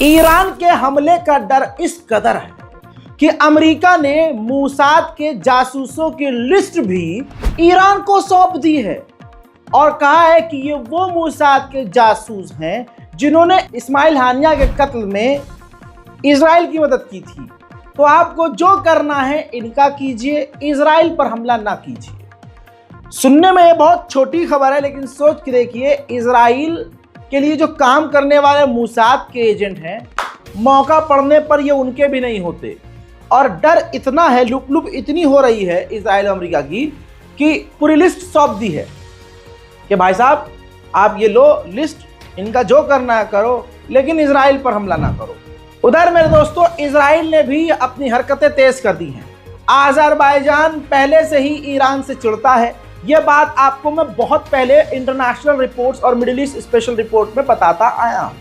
Iran के हमले का डर इस कदर है कि अमेरिका ने मूसाद के जासूसों की लिस्ट भी ईरान को सौंप दी है और कहा है कि ये वो मूसाद के जासूस हैं जिन्होंने इस्माइल हानिया के कत्ल में इजराइल की मदद की थी। तो आपको जो करना है इनका कीजिए, इजराइल पर हमला ना कीजिए। सुनने में ये बहुत छोटी खबर है, लेकिन सोच के देखिए, इजराइल के लिए जो काम करने वाले मूसाद के एजेंट हैं, मौका पड़ने पर ये उनके भी नहीं होते। और डर इतना है, लुप इतनी हो रही है इजराइल अमेरिका की कि पूरी लिस्ट सौंप दी है कि भाई साहब आप ये लो लिस्ट, इनका जो करना है करो, लेकिन इजराइल पर हमला ना करो। उधर मेरे दोस्तों, इजराइल ने भी अपनी हरकतें तेज कर दी हैं। अज़रबैजान पहले से ही ईरान से चिढ़ता है। यह बात आपको मैं बहुत पहले इंटरनेशनल रिपोर्ट्स और मिडिल ईस्ट स्पेशल रिपोर्ट में बताता आया हूँ।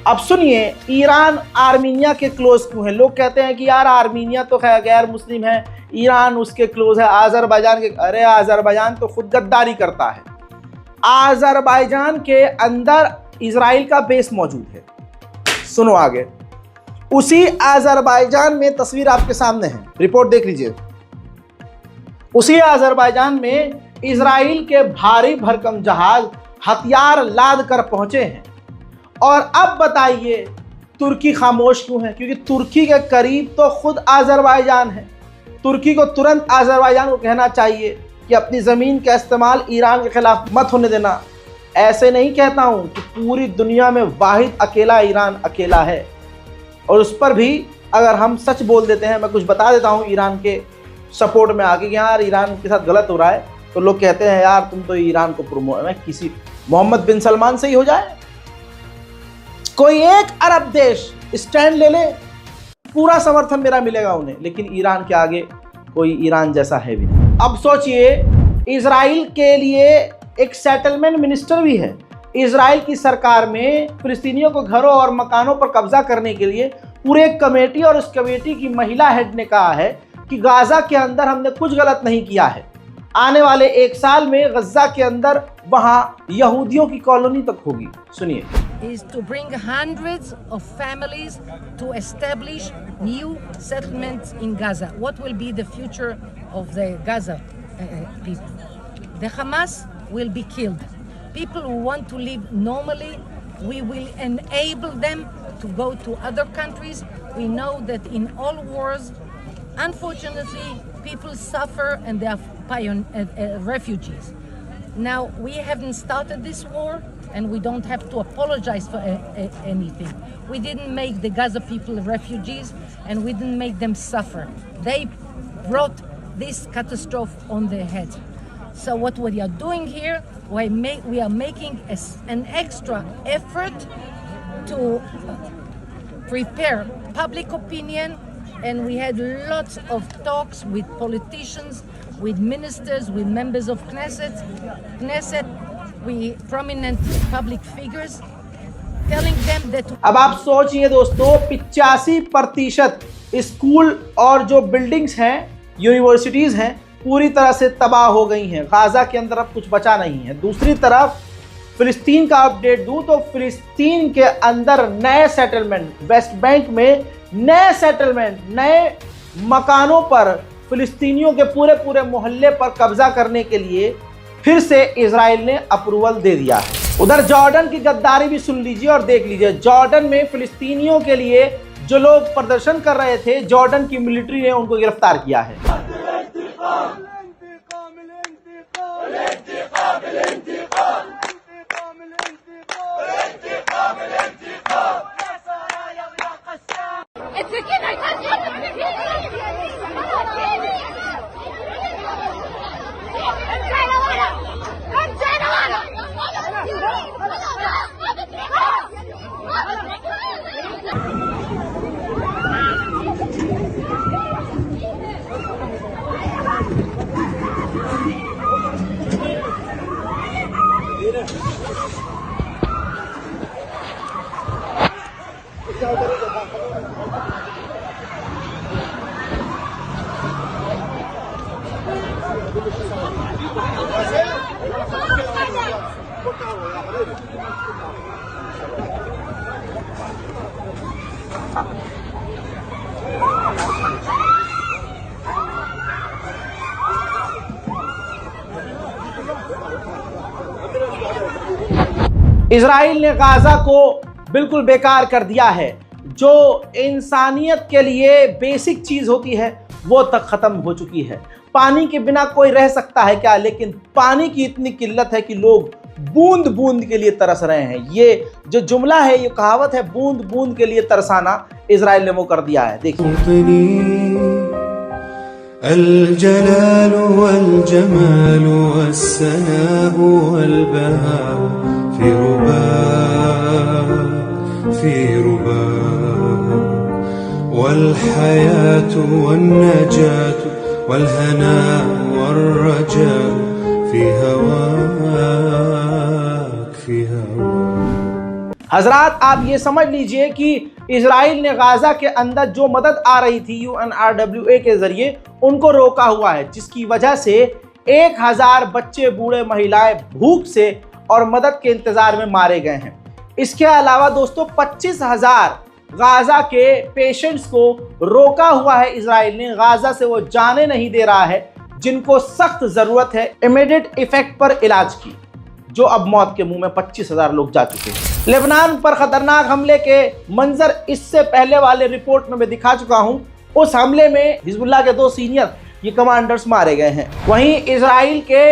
अब सुनिए, ईरान आर्मीनिया के क्लोज क्यों है। लोग कहते हैं कि यार आर्मीनिया तो गैर मुस्लिम है, ईरान उसके क्लोज है, अज़रबैजान के। अरे अज़रबैजान तो खुद गद्दारी करता है। अज़रबैजान के अंदर इजराइल का बेस मौजूद है। सुनो आगे। उसी अज़रबैजान में तस्वीर आपके सामने है, रिपोर्ट देख लीजिए। उसी अज़रबैजान में इजराइल के भारी भरकम जहाज हथियार लाद कर पहुंचे हैं। और अब बताइए तुर्की खामोश क्यों है? क्योंकि तुर्की के करीब तो खुद अज़रबैजान है। तुर्की को तुरंत अज़रबैजान को कहना चाहिए कि अपनी ज़मीन का इस्तेमाल ईरान के खिलाफ मत होने देना। ऐसे नहीं कहता हूँ कि पूरी दुनिया में वाहिद अकेला ईरान अकेला है, और उस पर भी अगर हम सच बोल देते हैं, मैं कुछ बता देता हूँ ईरान के सपोर्ट में आके कि यार ईरान के साथ गलत हो रहा है, तो लोग कहते हैं यार तुम तो ईरान को किसी मोहम्मद बिन सलमान से ही हो जाए। कोई एक अरब देश स्टैंड ले ले, पूरा समर्थन मेरा मिलेगा उन्हें, लेकिन ईरान के आगे कोई ईरान जैसा है भी नहीं। अब सोचिए, इजराइल के लिए एक सेटलमेंट मिनिस्टर भी है। इजराइल की सरकार में फिलिस्तीनियों को घरों और मकानों पर कब्जा करने के लिए पूरे एक कमेटी, और उस कमेटी की महिला हेड ने कहा है कि गाजा के अंदर हमने कुछ गलत नहीं किया है। आने वाले 1 साल में गजा के अंदर वहां यहूदियों की कॉलोनी तक होगी। सुनिए। Is to bring hundreds of families to establish new settlements in Gaza. What will be the future of the Gaza people? The Hamas will be killed. People who want to live normally, we will enable them to go to other countries. We know that in all wars, unfortunately, people suffer and they are refugees. Now, we haven't started this war, and we don't have to apologize for anything. We didn't make the Gaza people refugees, and we didn't make them suffer. They brought this catastrophe on their head. So what we are doing here, we are making an extra effort to prepare public opinion, and we had lots of talks with politicians, with ministers, with members of Knesset, with prominent public figures, telling them that। अब आप सोचिए दोस्तों, 85% school और जो buildings हैं, universities हैं, पूरी तरह से तबाह हो गई हैं। गाजा के अंदर अब कुछ बचा नहीं है। दूसरी तरफ फिलिस्तीन का अपडेट दूं तो फिलिस्तीन के अंदर नए सेटलमेंट, वेस्ट बैंक में नए सेटलमेंट, नए मकानों पर फिलिस्तीनियों के पूरे मोहल्ले पर कब्जा करने के लिए फिर से इजराइल ने अप्रूवल दे दिया है। उधर जॉर्डन की गद्दारी भी सुन लीजिए और देख लीजिए। जॉर्डन में फिलिस्तीनियों के लिए जो लोग प्रदर्शन कर रहे थे, जॉर्डन की मिलिट्री ने उनको गिरफ्तार किया है। इजराइल ने गाजा को बिल्कुल बेकार कर दिया है। जो इंसानियत के लिए बेसिक चीज होती है वो तक खत्म हो चुकी है। पानी के बिना कोई रह सकता है क्या? लेकिन पानी की इतनी किल्लत है कि लोग बूंद बूंद के लिए तरस रहे हैं। ये जो जुमला है, ये कहावत है, बूंद बूंद के लिए तरसाना, इजराइल ने वो कर दिया है। देखिए, अल जलाल वल जमाल वस्सनाह वल बहा फी रुबा वल हयात वन नजात वल हना वल रजा फी हवाक फी हवाक। हजरात, आप ये समझ लीजिए कि इजराइल ने गाजा के अंदर जो मदद आ रही थी UNRWA के जरिए, उनको रोका हुआ है, जिसकी वजह से 1000 बच्चे, बूढ़े, महिलाएं भूख से और मदद के इंतजार में मारे गए हैं। इसके अलावा दोस्तों 25,000 गाजा के पेशेंट्स को रोका हुआ है इजराइल ने। गाजा से वो जाने नहीं दे रहा है जिनको सख्त जरूरत है इमीडिएट इफेक्ट पर इलाज की, जो अब मौत के मुंह में 25,000 लोग जा चुके हैं। लेबनान पर खतरनाक हमले के मंजर इससे पहले वाले रिपोर्ट में मैं दिखा चुका हूं। उस हमले में हिजबुल्लाह के 2 सीनियर ये कमांडर्स मारे गए हैं। वहीं इजराइल के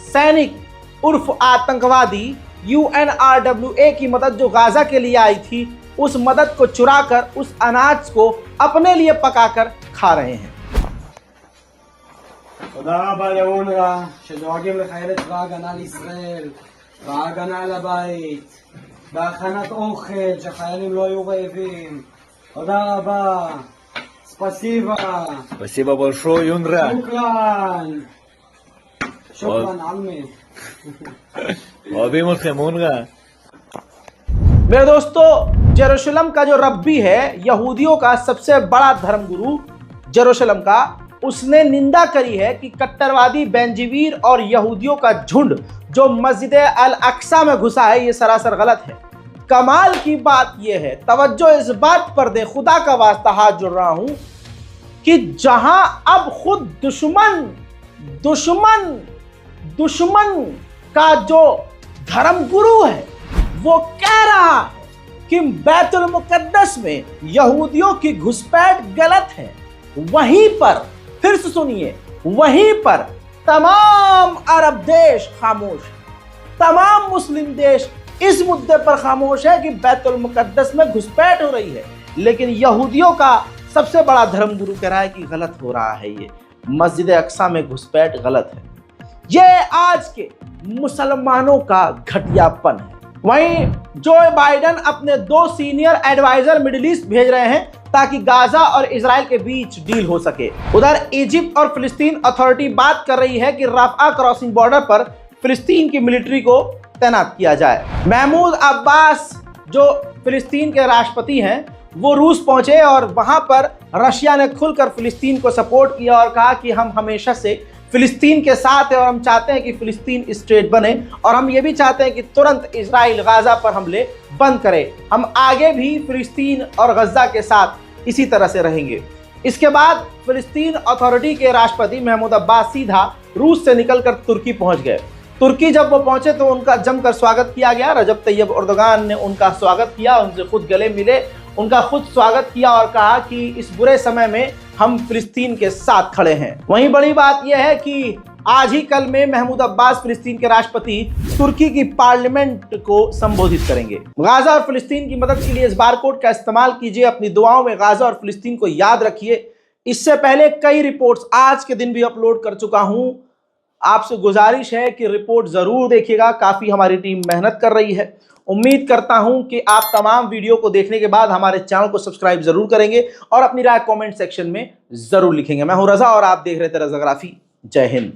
सैनिक उर्फ आतंकवादी UNRWA की मदद जो गाजा के लिए आई थी, उस मदद को चुराकर उस अनाज को अपने लिए पकाकर खा रहे हैं। תודה רבה לאונר"א שדואגים לחיילי צבא ההגנה לישראל בהגנה על הבית, בהכנת אוכל שחיילים לא יהיו רעבים. תודה רבה. ספסיבה. Спасибо большое, UNRWA. שוקרן. שוקרן עלמי. אוהבים אתכם, UNRWA. मेरे दोस्तों, जेरूशलम का जो रब्बी है, यहूदियों का सबसे बड़ा धर्मगुरु जेरूशलम का, उसने निंदा करी है कि कट्टरवादी बेंजीवीर और यहूदियों का झुंड जो मस्जिद अल अक्सा में घुसा है, ये सरासर गलत है। कमाल की बात यह है, तवज्जो इस बात पर दे, खुदा का वास्ता हाथ जोड़ रहा हूं, कि जहां अब खुद दुश्मन का जो धर्मगुरु है वो कह रहा है कि बैतुल मुकद्दस में यहूदियों की घुसपैठ गलत है, वहीं पर फिर से सुनिए, वहीं पर तमाम अरब देश खामोश, तमाम मुस्लिम देश इस मुद्दे पर खामोश है कि बैतुल मुकद्दस में घुसपैठ हो रही है। लेकिन यहूदियों का सबसे बड़ा धर्मगुरु कह रहा है कि गलत हो रहा है, ये मस्जिद अक्सा में घुसपैठ गलत है। ये आज के मुसलमानों का घटियापन है। वहीं जो बाइडन अपने 2 सीनियर एडवाइजर मिडिल ईस्ट भेज रहे हैं ताकि गाजा और इजराइल के बीच डील हो सके। उधर इजिप्ट और फिलिस्तीन अथॉरिटी बात कर रही है कि राफा क्रॉसिंग बॉर्डर पर फिलिस्तीन की मिलिट्री को तैनात किया जाए। महमूद अब्बास जो फिलिस्तीन के राष्ट्रपति हैं, वो रूस पहुंचे और वहां पर रशिया ने खुलकर फिलिस्तीन को सपोर्ट किया और कहा कि हम हमेशा से फिलिस्तीन के साथ है और हम चाहते हैं कि फिलिस्तीन स्टेट बने, और हम ये भी चाहते हैं कि तुरंत इजराइल गाजा पर हमले बंद करे। हम आगे भी फिलिस्तीन और गजा के साथ इसी तरह से रहेंगे। इसके बाद फिलिस्तीन अथॉरिटी के राष्ट्रपति महमूद अब्बास सीधा रूस से निकलकर तुर्की पहुंच गए। तुर्की जब वो पहुंचे तो उनका जमकर स्वागत किया गया। रजब तैयब एर्दोगान ने उनका स्वागत किया, उनसे खुद गले मिले, उनका खुद स्वागत किया और कहा कि इस बुरे समय में हम फिलिस्तीन के साथ खड़े हैं। वहीं बड़ी बात यह है कि आज ही कल में महमूद अब्बास फिलिस्तीन के राष्ट्रपति तुर्की की पार्लियामेंट को संबोधित करेंगे। गाजा और फिलिस्तीन की मदद के लिए इस बारकोड का इस्तेमाल कीजिए। अपनी दुआओं में गाजा और फिलिस्तीन को याद रखिए। इससे पहले कई रिपोर्ट्स आज के दिन भी अपलोड कर चुका हूं। आपसे गुजारिश है कि रिपोर्ट जरूर देखिएगा, काफी हमारी टीम मेहनत कर रही है। उम्मीद करता हूं कि आप तमाम वीडियो को देखने के बाद हमारे चैनल को सब्सक्राइब जरूर करेंगे और अपनी राय कमेंट सेक्शन में जरूर लिखेंगे। मैं हूं रजा और आप देख रहे थे रजाग्राफी। जय हिंद।